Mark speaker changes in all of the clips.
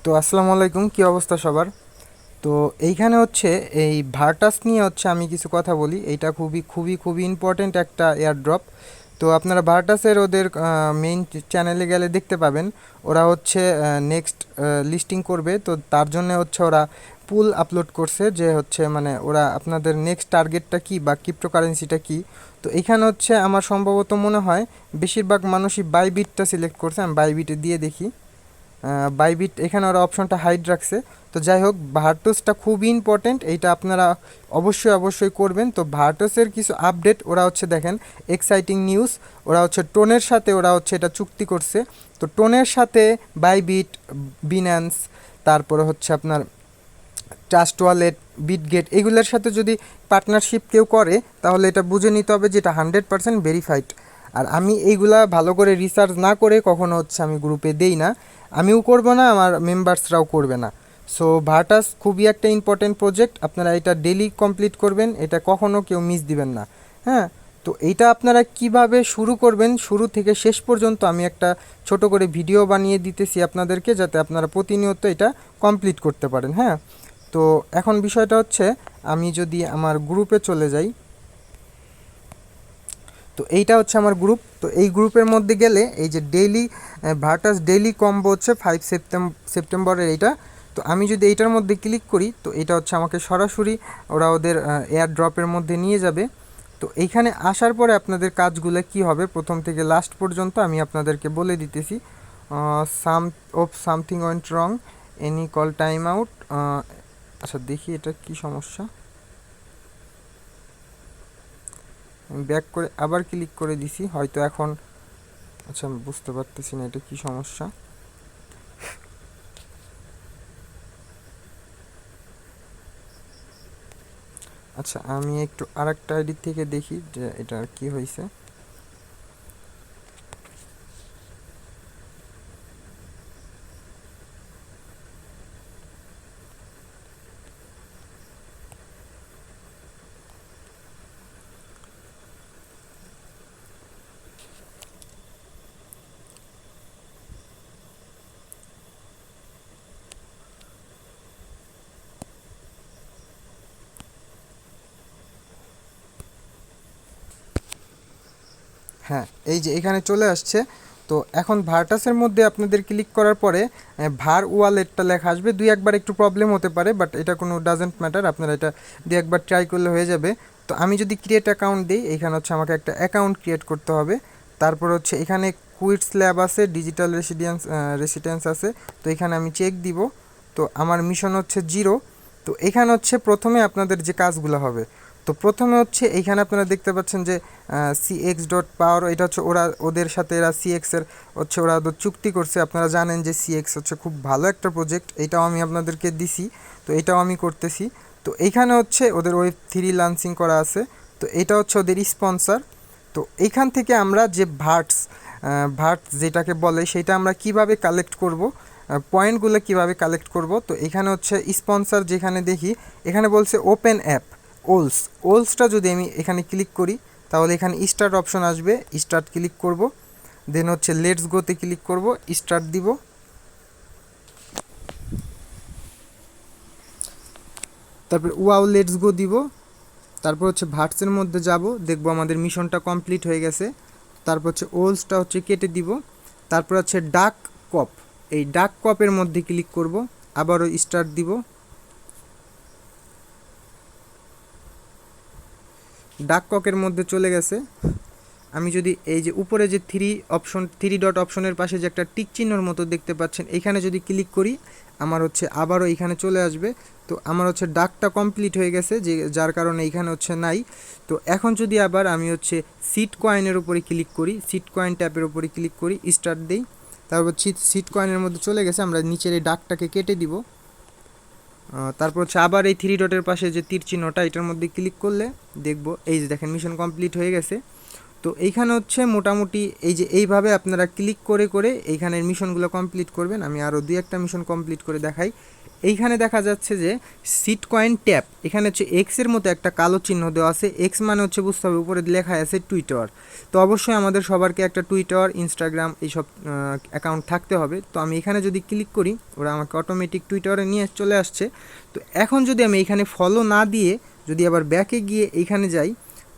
Speaker 1: তো আসসালামু আলাইকুম, কী অবস্থা সবার? তো এইখানে হচ্ছে এই ভার্টাস নিয়ে হচ্ছে আমি কিছু কথা বলি। এইটা খুবই খুবই খুবই ইম্পর্ট্যান্ট একটা এয়ারড্রপ। তো আপনারা ভার্টাসের ওদের মেইন চ্যানেলে গেলে দেখতে পাবেন ওরা হচ্ছে নেক্সট লিস্টিং করবে। তো তার জন্য হচ্ছে ওরা পুল আপলোড করছে যে হচ্ছে মানে ওরা আপনাদের নেক্সট টার্গেটটা কী বা ক্রিপ্টোকারেন্সিটা কী। তো এখানে হচ্ছে আমার সম্ভবত মনে হয় বেশিরভাগ মানুষই বাইবিটটা সিলেক্ট করছে। আমি বাইবিটে দিয়ে দেখি। বাইবিট এখানে ওরা অপশনটা হাইড রাখছে। তো যাই হোক, ভার্টোসটা খুবই ইম্পর্টেন্ট, এইটা আপনারা অবশ্যই অবশ্যই করবেন। তো ভার্টোসের কিছু আপডেট ওরা হচ্ছে দেখেন, এক্সাইটিং নিউজ, ওরা হচ্ছে টোনের সাথে ওরা হচ্ছে এটা চুক্তি করছে। তো টোনের সাথে বাইবিট, বিন্যান্স, তারপরে হচ্ছে আপনার ট্রাস্ট ওয়ালেট, বিটগেট, এগুলোর সাথে যদি পার্টনারশিপ কেউ করে তাহলে এটা বুঝে নিতে হবে যে এটা 100% ভেরিফাইড। আর আমি এইগুলা ভালো করে রিসার্চ না করে কখনো হচ্ছে আমি গ্রুপে দেই না, আমিও করব না, আমার মেম্বার্সরাও করবে না। সো ভার্টাস খুবই একটা ইম্পর্টেন্ট প্রজেক্ট, আপনারা এটা ডেলি কমপ্লিট করবেন, এটা কখনো কেউ মিস দিবেন না। হ্যাঁ, তো এইটা আপনারা কিভাবে শুরু করবেন শুরু থেকে শেষ পর্যন্ত আমি একটা ছোট করে ভিডিও বানিয়ে দিতেছি আপনাদেরকে, যাতে আপনারা প্রতিনিয়ত এটা কমপ্লিট করতে পারেন। হ্যাঁ, তো এখন বিষয়টা হচ্ছে আমি যদি আমার গ্রুপে চলে যাই, তো এইটা হচ্ছে আমার গ্রুপ। তো এই গ্রুপের মধ্যে গেলে এই যে ডেইলি ভার্টাস ডেইলি কম্বো হচ্ছে 5 সেপ্টেম্বরের এইটা। তো আমি যদি এইটার মধ্যে ক্লিক করি তো এটা হচ্ছে আমাকে সরাসরি ওরা ওদের এয়ার ড্রপের মধ্যে নিয়ে যাবে। তো এইখানে আসার পরে আপনাদের কাজগুলো কি হবে প্রথম থেকে লাস্ট পর্যন্ত আমি আপনাদেরকে বলে দিতেছি। সাম সামথিং ওয়েন্ট রং, এনি কল টাইম আউট। আচ্ছা দেখি এটা কি সমস্যা, আমি ব্যাক করে আবার ক্লিক করে দিছি, হয়তো এখন। আচ্ছা আমি বুঝতে পারতেছি না এটা কি সমস্যা। আচ্ছা আমি একটু আরেকটা আইডি থেকে দেখি যে এটা কি হয়েছে। হ্যাঁ, এই যে এখানে চলে আসছে। তো এখন ভার্টাসের মধ্যে আপনাদের ক্লিক করার পরে ভার ওয়ালেটটা লেখা আসবে, দুই একবার একটু প্রবলেম হতে পারে, বাট এটা কোনো ডাজেন্ট ম্যাটার, আপনারা এটা দুই একবার ট্রাই করলে হয়ে যাবে। তো আমি যদি ক্রিয়েট অ্যাকাউন্ট দিই, এখানে হচ্ছে আমাকে একটা অ্যাকাউন্ট ক্রিয়েট করতে হবে। তারপর হচ্ছে এখানে কুইট স্ল্যাব আছে, ডিজিটাল রেসিডেন্স আছে। তো এখানে আমি চেক দিব। তো আমার মিশন হচ্ছে 0। তো এখানে হচ্ছে প্রথমে আপনাদের যে কাজগুলো হবে, তো প্রথমে হচ্ছে এইখানে আপনারা দেখতে পাচ্ছেন যে সিএক্স ডট পাওয়ার, এটা হচ্ছে ওরা ওদের সাথে এরা সিএক্সের হচ্ছে ওরা ওদের চুক্তি করছে। আপনারা জানেন যে সিএক্স হচ্ছে খুব ভালো একটা প্রজেক্ট, এটাও আমি আপনাদেরকে দিছি। তো এটাও আমি করতেছি। তো এইখানে হচ্ছে ওদের ওয়েব 3 লঞ্চিং করা আছে। তো এটা হচ্ছে ওদের স্পন্সর। তো এইখান থেকে আমরা যে ভার্টস যেটাকে বলে সেটা আমরা কিভাবে কালেক্ট করব, পয়েন্টগুলো কিভাবে কালেক্ট করব। তো এখানে হচ্ছে স্পন্সর, যেখানে দেখি এখানে বলছে ওপেন অ্যাপ ওলসটা যদি আমি এখানে ক্লিক করি তাহলে এখানে স্টার্ট অপশন আসবে, স্টার্ট ক্লিক করব। দেন হচ্ছে লেটস গোতে ক্লিক করব, স্টার্ট দিব। তারপর ওয়াও লেটস গো দিব। তারপর হচ্ছে ভার্টসের মধ্যে যাব, দেখব আমাদের মিশনটা কমপ্লিট হয়ে গেছে। তারপর হচ্ছে ওলসটা হচ্ছে কেটে দিব। তারপর হচ্ছে ডাক কপ, এই ডাক কপের মধ্যে ক্লিক করব, আবারও স্টার্ট দিব। ডাক ককের মধ্যে চলে গেছে। আমি যদি এই যে উপরে যে থ্রি ডট অপশনের পাশে যে একটা টিক চিহ্নর মতো দেখতে পাচ্ছেন, এখানে যদি ক্লিক করি আমার হচ্ছে আবারও এখানে চলে আসবে। তো আমার হচ্ছে ডাকটা কমপ্লিট হয়ে গেছে, যে যার কারণে এখানে হচ্ছে নাই। তো এখন যদি আবার আমি হচ্ছে সিট কয়েনের উপরে ক্লিক করি, সিট কয়েন ট্যাপের উপরে ক্লিক করি, স্টার্ট দিই, তারপর সিট কয়েনের মধ্যে চলে গেছে। আমরা নিচের এই ডাকটাকে কেটে দিব। তারপর হচ্ছে আবার এই 3 ডটের পাশে যে তীর চিহ্নটা, এটার মধ্যে ক্লিক করলে দেখব এই যে দেখেন মিশন কমপ্লিট হয়ে গেছে। তো এইখানে হচ্ছে মোটামুটি এই যে এইভাবে আপনারা ক্লিক করে করে এইখানের মিশনগুলো কমপ্লিট করবেন। আমি আরও 2-1টা মিশন কমপ্লিট করে দেখাই। এইখানে দেখা যাচ্ছে যে সিট কয়েন ট্যাপ, এখানে হচ্ছে এক্সের মতো একটা কালো চিহ্ন দেওয়া আছে। এক্স মানে হচ্ছে বুঝতে হবে উপরে লেখা আছে টুইটার। তো অবশ্যই আমাদের সবারকে একটা টুইটার, ইনস্টাগ্রাম এইসব অ্যাকাউন্ট থাকতে হবে। তো আমি এখানে যদি ক্লিক করি ওরা আমাকে অটোমেটিক টুইটারে নিয়ে চলে আসছে। তো এখন যদি আমি এখানে ফলো না দিয়ে যদি আবার ব্যাকে গিয়ে এইখানে যাই,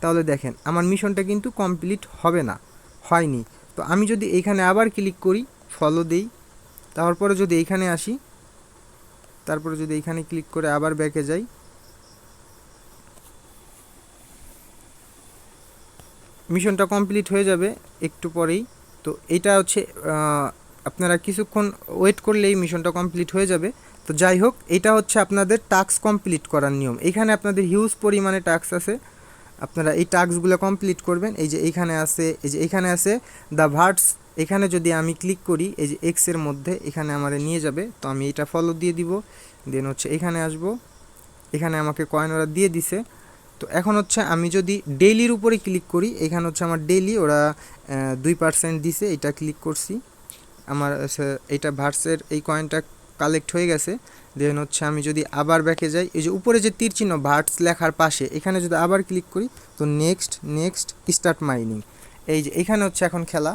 Speaker 1: তাহলে দেখেন আমার মিশনটা কিন্তু কমপ্লিট হবে না, হয়নি। তো আমি যদি এইখানে আবার ক্লিক করি, ফলো দেই, তারপরে যদি এইখানে আসি, তারপরে যদি এইখানে ক্লিক করে আবার ব্যাকে যাই, মিশনটা কমপ্লিট হয়ে যাবে একটু পরেই। তো এইটা হচ্ছে আপনারা কিছুক্ষণ ওয়েট করলেই মিশনটা কমপ্লিট হয়ে যাবে। তো যাই হোক, এটা হচ্ছে আপনাদের টাস্ক কমপ্লিট করার নিয়ম। এখানে আপনাদের হিউজ পরিমাণে টাস্ক আছে, আপনারা এই টাস্কগুলো কমপ্লিট করবেন। এই যে এইখানে আছে, এই যে এখানে আছে দ্য ভার্টস। এখানে যদি আমি ক্লিক করি এই যে এক্সের মধ্যে, এখানে আমার নিয়ে যাবে। তো আমি এটা ফলো দিয়ে দিব, দেন হচ্ছে এখানে আসব, এখানে আমাকে কয়েন ওরা দিয়ে দিছে। তো এখন হচ্ছে আমি যদি ডেইলির উপরে ক্লিক করি, এখানে হচ্ছে আমার ডেইলি ওরা 2% দিছে, এটা ক্লিক করছি, আমার এইটা ভার্টসের এই কয়েনটা কালেক্ট হয়ে গেছে। দেন হচ্ছে আমি যদি আবার ব্যাকে যাই, এই যে উপরে যে তীর চিহ্ন ভার্টস লেখার পাশে, এখানে যদি আবার ক্লিক করি, তো নেক্সট নেক্সট স্টার্ট মাইনিং, এই যে এখানে হচ্ছে এখন খেলা।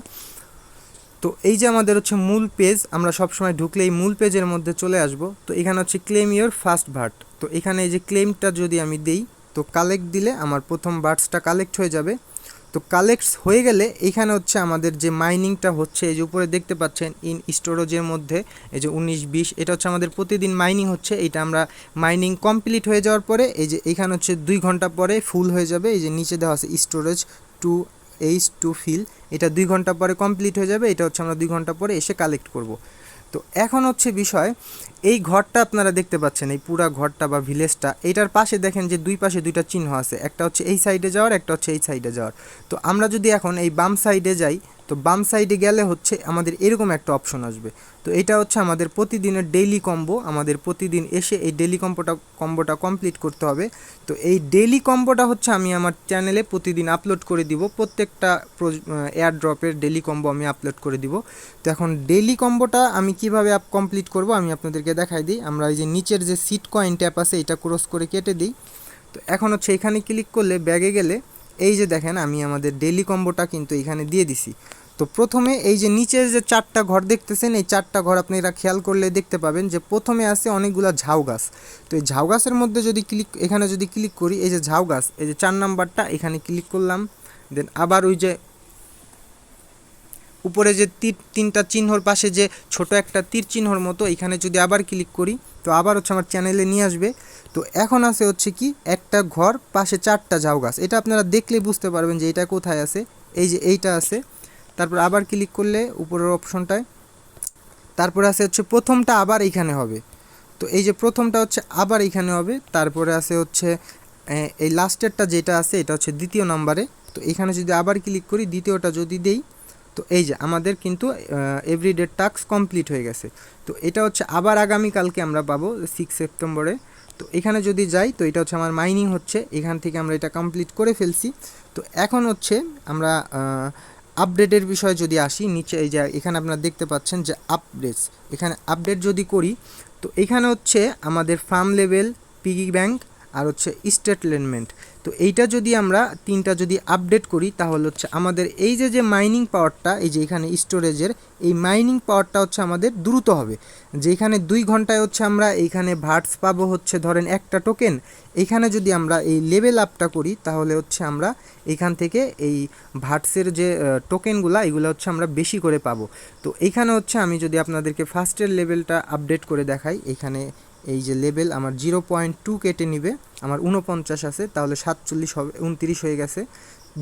Speaker 1: তো এই যে আমাদের হচ্ছে মূল পেজ, আমরা সবসময় ঢুকলে এই মূল পেজের মধ্যে চলে আসব। তো এখানে হচ্ছে ক্লেম ইওর ফার্স্ট ভার্ট। তো এখানে এই যে ক্লেমটা যদি আমি দেই, তো কালেক্ট দিলে আমার প্রথম ভার্টসটা কালেক্ট হয়ে যাবে। তো কালেক্টস হয়ে গেলে এইখানে হচ্ছে আমাদের যে মাইনিংটা হচ্ছে, এই যে উপরে দেখতে পাচ্ছেন ইন স্টোরেজের মধ্যে এই যে 19-20, এটা হচ্ছে আমাদের প্রতিদিন মাইনিং হচ্ছে। এটা আমরা মাইনিং কমপ্লিট হয়ে যাওয়ার পরে এই যে এখানে হচ্ছে 2 ঘন্টা পরে ফুল হয়ে যাবে। এই যে নিচে দেওয়া আছে স্টোরেজ টু টু ফিল, এটা 2 ঘন্টা পরে কমপ্লিট হয়ে যাবে। এটা হচ্ছে আমরা 2 ঘন্টা পরে এসে কালেক্ট করব। তো এখন হচ্ছে বিষয়, এই ঘরটা আপনারা দেখতে পাচ্ছেন, এই পুরা ঘরটা বা ভিলেজটা, এইটার পাশে দেখেন যে দুই পাশে দুইটা চিহ্ন আছে, একটা হচ্ছে এই সাইডে যাওয়ার, একটা হচ্ছে এই সাইডে যাওয়ার। তো আমরা যদি এখন এই বাম সাইডে যাই, তো বাম সাইডে গেলে হচ্ছে আমাদের এরকম একটা অপশন আসবে। তো এটা হচ্ছে আমাদের প্রতিদিনের ডেইলি কম্বো, আমাদের প্রতিদিন এসে এই ডেইলি কম্বোটা কমপ্লিট করতে হবে। তো এই ডেইলি কম্বোটা হচ্ছে আমি আমার চ্যানেলে প্রতিদিন আপলোড করে দিব, প্রত্যেকটা এয়ার ড্রপের ডেইলি কম্বো আমি আপলোড করে দিব। তো এখন ডেইলি কম্বোটা আমি কিভাবে কমপ্লিট করব আমি আপনাদেরকে দেখাই দিই। আমরা এই যে নিচের যে সিট কয়েন ট্যাপ আছে, এটা ক্রস করে কেটে দিই। তো এখন হচ্ছে এখানে ক্লিক করলে ব্যাগে গেলে এই যে দেখেন আমি আমাদের ডেইলি কম্বোটা কিন্তু এখানে দিয়ে দিছি। তো প্রথমে এই যে নিচের যে 4টা ঘর দেখতেছেন, এই 4টা ঘর আপনারা খেয়াল করলে দেখতে পাবেন যে প্রথমে আছে অনেকগুলো ঝাউ গাছ। তো এই ঝাউ গাছের মধ্যে যদি এখানে যদি ক্লিক করি, এই যে ঝাউ গাছ, এই যে 4 নাম্বারটা এখানে ক্লিক করলাম। দেন আবার ওই যে উপরে যে তিনটা চিহ্নর পাশে যে ছোট একটা তীর চিহ্নর মতো, এখানে যদি আবার ক্লিক করি, তো আবার হচ্ছে আমার চ্যানেলে নিয়ে আসবে। তো এখন আছে হচ্ছে কি একটা ঘর, পাশে 4টা ঝাউ গাছ, এটা আপনারা দেখলে বুঝতে পারবেন যে এটা কোথায় আছে। এই যে এইটা আছে, তারপর আবার ক্লিক করলে উপরের অপশনটায়, তারপরে আছে হচ্ছে প্রথমটা আবার এইখানে হবে। তো এই যে প্রথমটা হচ্ছে আবার এইখানে হবে, তারপরে আছে হচ্ছে এই লাস্টেরটা যেটা আছে এটা হচ্ছে দ্বিতীয় নাম্বারে। তো এখানে যদি আবার ক্লিক করি, দ্বিতীয়টা যদি দেই, তো এই যে আমাদের কিন্তু এভরিডে টাস্ক কমপ্লিট হয়ে গেছে। তো এটা হচ্ছে আবার আগামীকালকে আমরা পাবো 6 সেপ্টেম্বরে। তো এখানে যদি যাই, তো এটা হচ্ছে আমার মাইনিং হচ্ছে, এখান থেকে আমরা এটা কমপ্লিট করে ফেলছি। তো এখন হচ্ছে আমরা আপডেটের বিষয়ে যদি আসি, নিচে এই যে এখানে আপনারা দেখতে পাচ্ছেন যে আপডেটস, এখানে আপডেট যদি করি, তো এখানে হচ্ছে আমাদের ফার্ম লেভেল, পিগি ব্যাংক আর হচ্ছে স্টেটমেন্ট। তো এইটা যদি আমরা 3টা যদি আপডেট করি, তাহলে হচ্ছে আমাদের এই যে মাইনিং পাওয়ারটা, এই যে এখানে স্টোরেজের এই মাইনিং পাওয়ারটা হচ্ছে আমাদের দ্রুত হবে। যেখানে 2 ঘন্টায় হচ্ছে আমরা এইখানে ভার্টস পাবো হচ্ছে ধরেন একটা টোকেন, এইখানে যদি আমরা এই লেভেল আপটা করি, তাহলে হচ্ছে আমরা এইখান থেকে এই ভার্টসের যে টোকেনগুলো, এগুলো হচ্ছে আমরা বেশি করে পাবো। তো এইখানে হচ্ছে আমি যদি আপনাদেরকে ফার্স্টের লেভেলটা আপডেট করে দেখাই, এইখানে এই যে লেভেল আমার 0.2 কেটে নিবে, আমার 49 আছে, তাহলে 47 হবে, 29 হয়ে গেছে।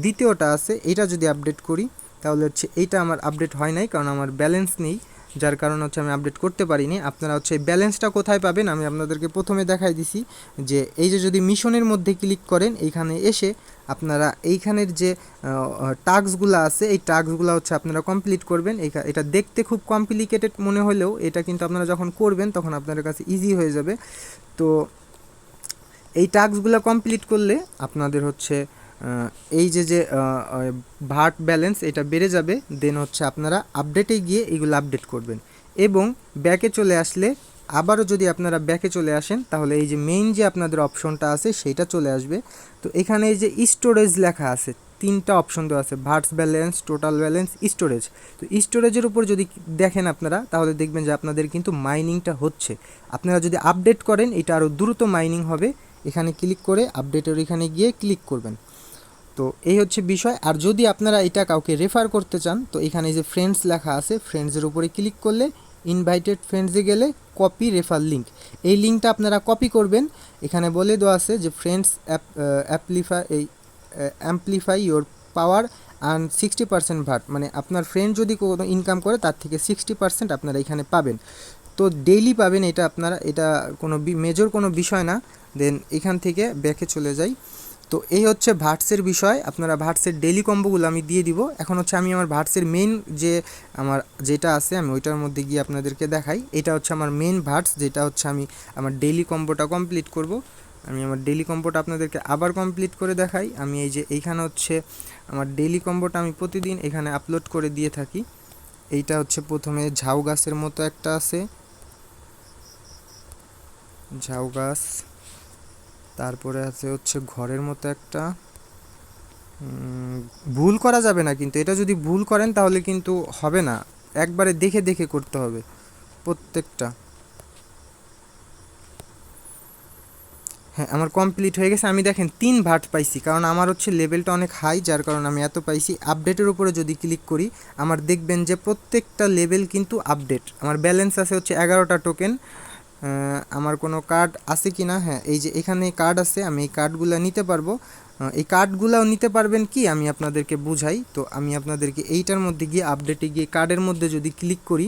Speaker 1: দ্বিতীয়টা আছে, এটা যদি আপডেট করি, তাহলে হচ্ছে এইটা আমার আপডেট হয় নাই, কারণ আমার ব্যালেন্স নেই, যার কারণে হচ্ছে আমি আপডেট করতে পারিনি। আপনারা হচ্ছে এই ব্যালেন্সটা কোথায় পাবেন আমি আপনাদেরকে প্রথমে দেখাই দিছি, যে এই যে যদি মিশনের মধ্যে ক্লিক করেন, এইখানে এসে আপনারা এইখানের যে টাস্কগুলো আছে, এই টাস্কগুলো হচ্ছে আপনারা কমপ্লিট করবেন। এটা দেখতে খুব কমপ্লিকেটেড মনে হলেও এটা কিন্তু আপনারা যখন করবেন তখন আপনাদের কাছে ইজি হয়ে যাবে। তো এই টাস্কগুলো কমপ্লিট করলে আপনাদের হচ্ছে এই যে ভার্ট ব্যালেন্স এটা বেড়ে যাবে। দেন হচ্ছে আপনারা আপডেটে গিয়ে এগুলো আপডেট করবেন এবং ব্যাকে চলে আসলে আবারও যদি আপনারা ব্যাকে চলে আসেন তাহলে এই যে মেইন যে আপনাদের অপশনটা আছে সেইটা চলে আসবে। তো এখানে এই যে স্টোরেজ লেখা আছে, তিনটা অপশন দেওয়া আছে, Verts balance, total balance, storage. তো স্টোরেজের উপর যদি দেখেন আপনারা তাহলে দেখবেন যে আপনাদের কিন্তু মাইনিংটা হচ্ছে। আপনারা যদি আপডেট করেন এটা আরও দ্রুত মাইনিং হবে। এখানে ক্লিক করে আপডেটের এখানে গিয়ে ক্লিক করবেন। তো এই হচ্ছে বিষয়। আর যদি আপনারা এটা কাউকে রেফার করতে চান তো এখানে যে ফ্রেন্ডস লেখা আছে, ফ্রেন্ডসের উপরে ক্লিক করলে ইনভাইটেড ফ্রেন্ডসে গেলে কপি রেফার লিঙ্ক, এই লিঙ্কটা আপনারা কপি করবেন। এখানে বলে দেওয়া আছে যে friends amplify your power and 60% ভাট, মানে আপনার ফ্রেন্ড যদি কোনো ইনকাম করে তার থেকে 60% আপনারা এখানে পাবেন। তো ডেইলি পাবেন এটা আপনারা, এটা কোনো মেজর কোনো বিষয় না। দেন এখান থেকে ব্যাকে চলে যাই। তো এই হচ্ছে ভার্টসের বিষয়। আপনারা ভার্টসের ডেইলি কম্বোগুলো আমি দিয়ে দিব। এখন হচ্ছে আমি আমার ভার্টসের মেইন যে আমার যেটা আছে আমি ওইটার মধ্যে গিয়ে আপনাদেরকে দেখাই। এটা হচ্ছে আমার মেইন ভার্টস, যেটা হচ্ছে আমি আমার ডেইলি কম্বোটা কমপ্লিট করব। আমি আমার ডেইলি কম্বোটা আপনাদেরকে আবার কমপ্লিট করে দেখাই। আমি এই যে এইখানে হচ্ছে আমার ডেইলি কম্বোটা আমি প্রতিদিন এখানে আপলোড করে দিয়ে থাকি। এইটা হচ্ছে প্রথমে ঝাউ গাছের মতো একটা আছে, ঝাউ গাছ। তারপরে আছে হচ্ছে ঘরের মতো একটা, ভুল করা যাবে না কিন্তু, এটা যদি ভুল করেন তাহলে কিন্তু হবে না, একবারে দেখে দেখে করতে হবে প্রত্যেকটা। হ্যাঁ, আমার কমপ্লিট হয়ে গেছে। আমি দেখেন 3 ভাট পাইছি, কারণ আমার হচ্ছে লেভেলটা অনেক হাই, যার কারণে আমি এত পাইছি। আপডেটের উপরে যদি ক্লিক করি আমার দেখবেন যে প্রত্যেকটা লেভেল কিন্তু আপডেট। আমার ব্যালেন্স আছে হচ্ছে 11টা টোকেন। আমার কোনো কার্ড আছে কি না, হ্যাঁ এই যে এখানে কার্ড আছে, আমি এই কার্ডগুলো নিতে পারবো। এই কার্ডগুলোও নিতে পারবেন কি আমি আপনাদেরকে বুঝাই। তো আমি আপনাদেরকে এইটার মধ্যে গিয়ে আপডেটে গিয়ে কার্ডের মধ্যে যদি ক্লিক করি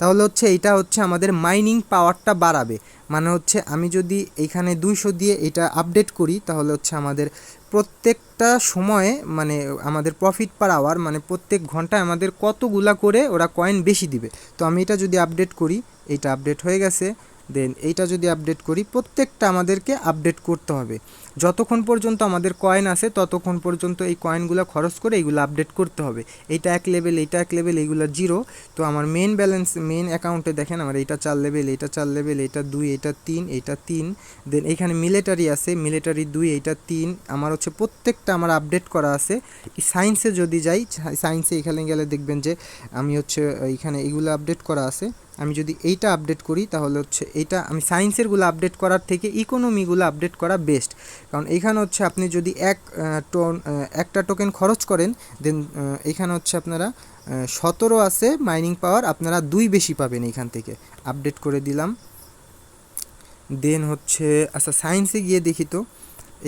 Speaker 1: তাহলে হচ্ছে এইটা হচ্ছে আমাদের মাইনিং পাওয়ারটা বাড়াবে। মানে হচ্ছে আমি যদি এইখানে 200 দিয়ে এটা আপডেট করি তাহলে হচ্ছে আমাদের প্রত্যেকটা সময়ে মানে আমাদের প্রফিট পার আওয়ার, মানে প্রত্যেক ঘন্টায় আমাদের কতগুলা করে ওরা কয়েন বেশি দিবে। তো আমি এটা যদি আপডেট করি, এইটা আপডেট হয়ে গেছে। দেন এইটা যদি আপডেট করি, প্রত্যেকটা আমাদেরকে আপডেট করতে হবে। যতক্ষণ পর্যন্ত আমাদের কয়েন আছে ততক্ষণ পর্যন্ত এই কয়েনগুলো খরচ করে এইগুলো আপডেট করতে হবে। এইটা 1 লেভেল, এইটা 1 লেভেল, এইগুলো 0। তো আমার মেন ব্যালেন্স মেন অ্যাকাউন্টে দেখেন আমার এইটা 4 লেভেল, এইটা 4 লেভেল, এইটা 2, এইটা 3, এইটা 3। দেন এইখানে মিলিটারি আছে, মিলিটারি 2, এইটা 3। আমার হচ্ছে প্রত্যেকটা আমার আপডেট করা আছে। সায়েন্সে যদি যাই, সায়েন্সে এখানে গেলে দেখবেন যে আমি হচ্ছে এইখানে এইগুলো আপডেট করা আছে। আমি যদি এইটা আপডেট করি তাহলে হচ্ছে এইটা আমি সায়েন্সেরগুলো আপডেট করার থেকে ইকোনমিগুলো আপডেট করা বেস্ট। কারণ এইখানে হচ্ছে আপনি যদি একটা টোকেন খরচ করেন দেন এইখানে হচ্ছে আপনারা 17 আছে মাইনিং পাওয়ার, আপনারা 2 বেশি পাবেন এইখান থেকে। আপডেট করে দিলাম। দেন হচ্ছে আচ্ছা সায়েন্সে গিয়ে দেখি তো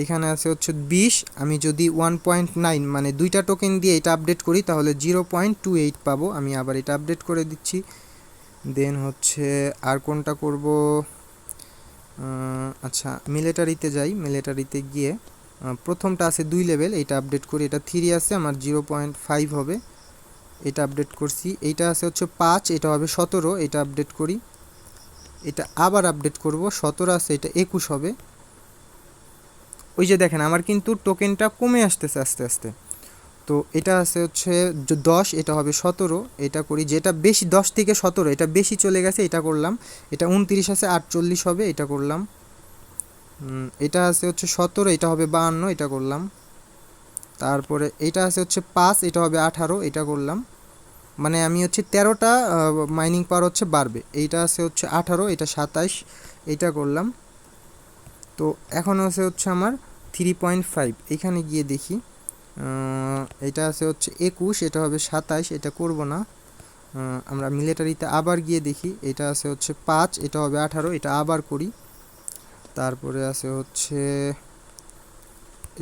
Speaker 1: এখানে আছে হচ্ছে 20। আমি যদি 1.9 মানে 2টা টোকেন দিয়ে এটা আপডেট করি তাহলে 0.28 পাবো। আমি আবার এটা আপডেট করে দিচ্ছি। দেন হচ্ছে আর কোনটা করব, আচ্ছা মিলিটারিতে যাই। মিলিটারিতে গিয়ে প্রথমটা আছে 2 লেভেল, এটা আপডেট করি। এটা 3 আছে, আমার 0.5 হবে, এটা আপডেট করছি। এইটা আছে হচ্ছে 5, এটা হবে 17, এটা আপডেট করি। এটা আবার আপডেট করব, 17 আছে, এটা 21 হবে। ওই যে দেখেন আমার কিন্তু টোকেনটা কমে আসতেছে আস্তে আস্তে। তো এটা আছে হচ্ছে 10, এটা হবে 17, এটা করি। যেটা বেশি 10 থেকে 17 এটা বেশি চলে গেছে, এটা করলাম। এটা 29 আছে, 48 হবে, এটা করলাম। এটা আছে হচ্ছে 17, এটা হবে 52, এটা করলাম। তারপরে এটা আছে হচ্ছে 5, এটা হবে 18, এটা করলাম। মানে আমি হচ্ছে 13টা মাইনিং পাওয়ার হচ্ছে বাড়বে। এইটা আছে হচ্ছে 18, এটা 27, এইটা করলাম। তো এখন আছে হচ্ছে আমার 3.5, এখানে গিয়ে দেখি এটা আছে হচ্ছে 21, এটা হবে 27, এটা করব না। আমরা মিলিটারিতে আবার গিয়ে দেখি, এটা আছে হচ্ছে 5, এটা হবে 18, এটা আবার করি। তারপরে আছে হচ্ছে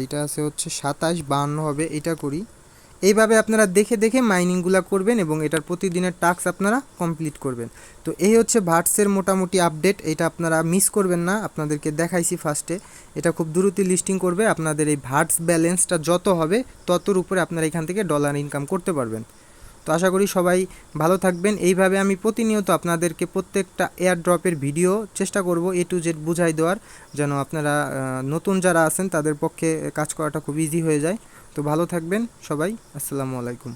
Speaker 1: এইটা আছে হচ্ছে 27, 52 হবে, এটা করি। এইভাবে আপনারা দেখে দেখে মাইনিংগুলো করবেন এবং এটার প্রতিদিনের টাস্ক আপনারা কমপ্লিট করবেন। তো এই হচ্ছে ভার্টসের মোটামুটি আপডেট, এটা আপনারা মিস করবেন না। আপনাদেরকে দেখাইছি ফার্স্টে, এটা খুব দ্রুত লিস্টিং করবে। আপনাদের এই ভার্টস ব্যালেন্সটা যত হবে ততর উপরে আপনারা এখান থেকে ডলার ইনকাম করতে পারবেন। তো তো আশা করি সবাই ভালো থাকবেন। এইভাবে আমি প্রতিনিয়ত আপনাদেরকে প্রত্যেকটা এয়ার ড্রপের ভিডিও চেষ্টা করব A to Z বুঝাই দেওয়ার, যেন আপনারা নতুন যারা আছেন তাদের পক্ষে কাজ করাটা খুব ইজি হয়ে যায়। তো ভালো থাকবেন সবাই, আসসালামু আলাইকুম।